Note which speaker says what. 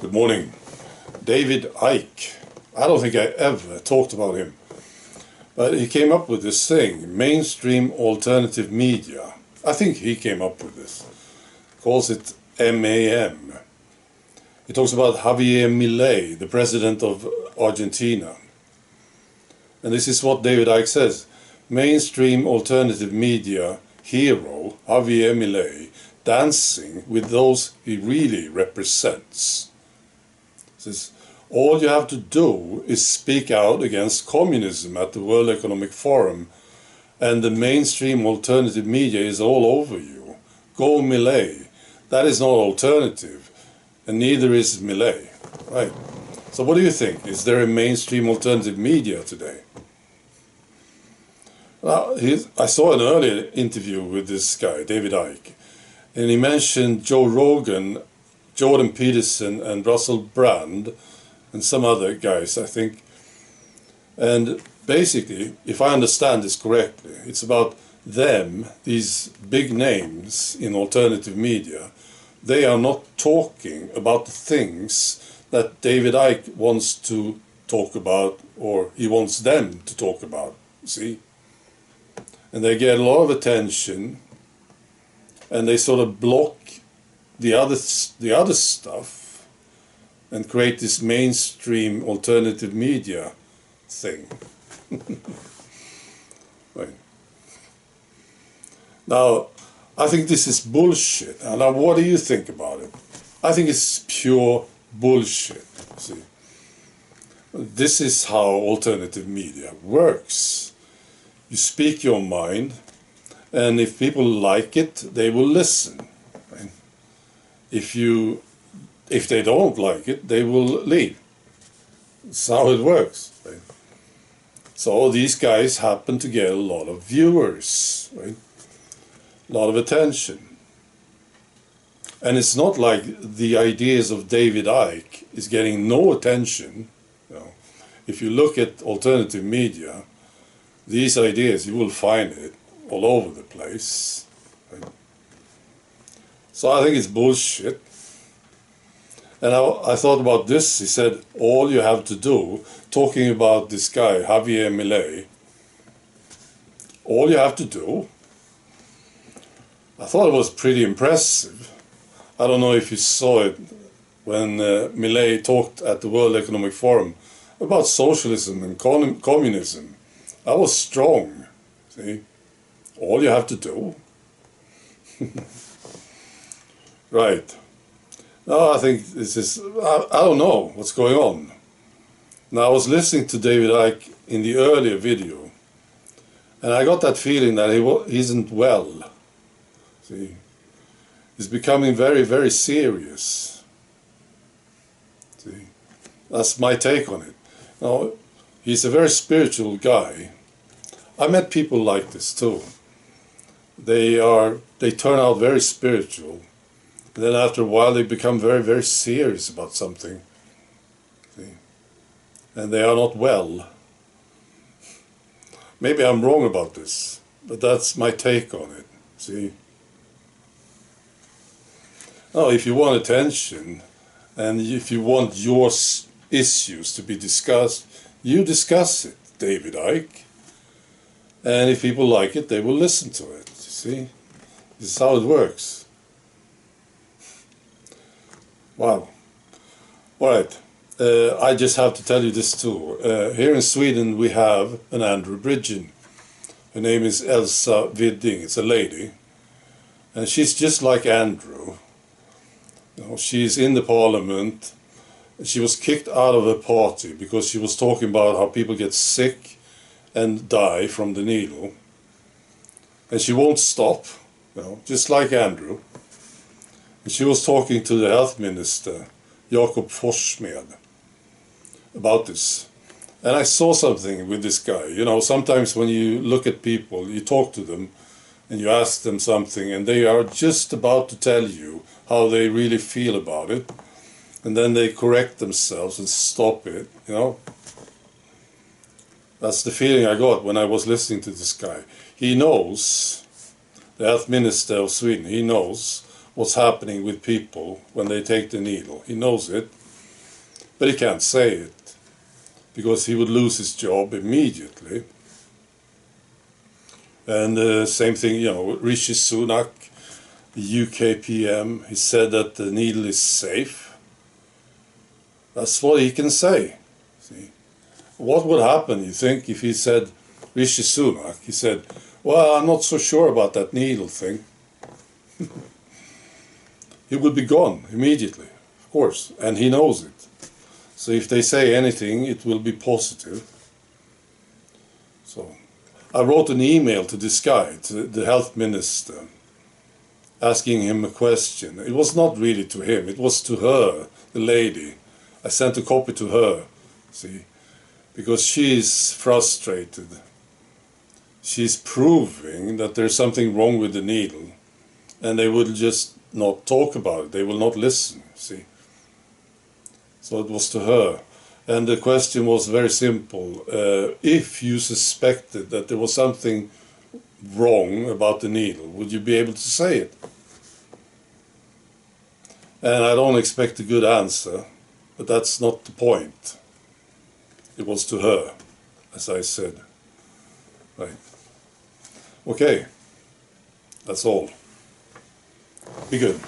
Speaker 1: Good morning. David Icke. I don't think I ever talked about him. But he came up with this thing, mainstream alternative media. I think he came up with this. Calls it MAM. He talks about Javier Milei, the president of Argentina. And this is what David Icke says. Mainstream alternative media hero Javier Milei dancing with those he really represents. He says, all you have to do is speak out against communism at the World Economic Forum, and the mainstream alternative media is all over you. Go Milei. That is not alternative, and neither is Milei. Right. So what do you think? Is there a mainstream alternative media today? Now, I saw an earlier interview with this guy, David Icke, and he mentioned Joe Rogan, Jordan Peterson, and Russell Brand, and some other guys, I think. And basically, if I understand this correctly, it's about them, these big names in alternative media. They are not talking about the things that David Icke wants to talk about, or he wants them to talk about, see? And they get a lot of attention, and they sort of block the other stuff and create this mainstream alternative media thing. Right. Now, I think this is bullshit. And now, what do you think about it? I think it's pure bullshit. See, this is how alternative media works. You speak your mind, and if people like it, they will listen. Right? If they don't like it, they will leave. That's how it works. Right? So these guys happen to get a lot of viewers, right? A lot of attention. And it's not like the ideas of David Icke is getting no attention. You know, if you look at alternative media, these ideas, you will find it all over the place. Right? So I think it's bullshit. And I thought about this. He said, all you have to do, talking about this guy, Javier Milei, all you have to do, I thought it was pretty impressive. I don't know if you saw it when Milei talked at the World Economic Forum about socialism and communism. I was strong, see? All you have to do. Right. Now I think this is, I don't know what's going on. Now I was listening to David Icke in the earlier video, and I got that feeling that he isn't well. See? He's becoming very, very serious. See? That's my take on it. Now, he's a very spiritual guy. I met people like this too. They turn out very spiritual, and then after a while they become very, very serious about something. See? And they are not well. Maybe I'm wrong about this, but that's my take on it. See? Now, if you want attention, and if you want your issues to be discussed, you discuss it, David Icke. And if people like it, they will listen to it. You see? This is how it works. Wow. All right. I just have to tell you this too. Here in Sweden we have an Andrew Bridgen. Her name is Elsa Widding. It's a lady. And she's just like Andrew. You know, she's in the parliament. She was kicked out of her party because she was talking about how people get sick and die from the needle. And she won't stop, you know, just like Andrew. And she was talking to the health minister, Jakob Forssmed, about this. And I saw something with this guy. You know, sometimes when you look at people, you talk to them, and you ask them something, and they are just about to tell you how they really feel about it. And then they correct themselves and stop it, you know. That's the feeling I got when I was listening to this guy. He knows, the health minister of Sweden, he knows what's happening with people when they take the needle. He knows it. But he can't say it, because he would lose his job immediately. And same thing, you know, Rishi Sunak, the UK PM, he said that the needle is safe. That's what he can say. See, what would happen, you think, if he said, Rishi Sunak, he said, well, I'm not so sure about that needle thing. He would be gone immediately, of course, and he knows it. So if they say anything, it will be positive. So I wrote an email to this guy, to the health minister, asking him a question. It was not really to him, it was to her, the lady. I sent a copy to her, see, because she's frustrated. She's proving that there's something wrong with the needle, and they will just not talk about it, they will not listen, see. So it was to her. And the question was very simple. If you suspected that there was something wrong about the needle, would you be able to say it? And I don't expect a good answer, but that's not the point. It was to her, as I said. Right. Okay. That's all. Be good.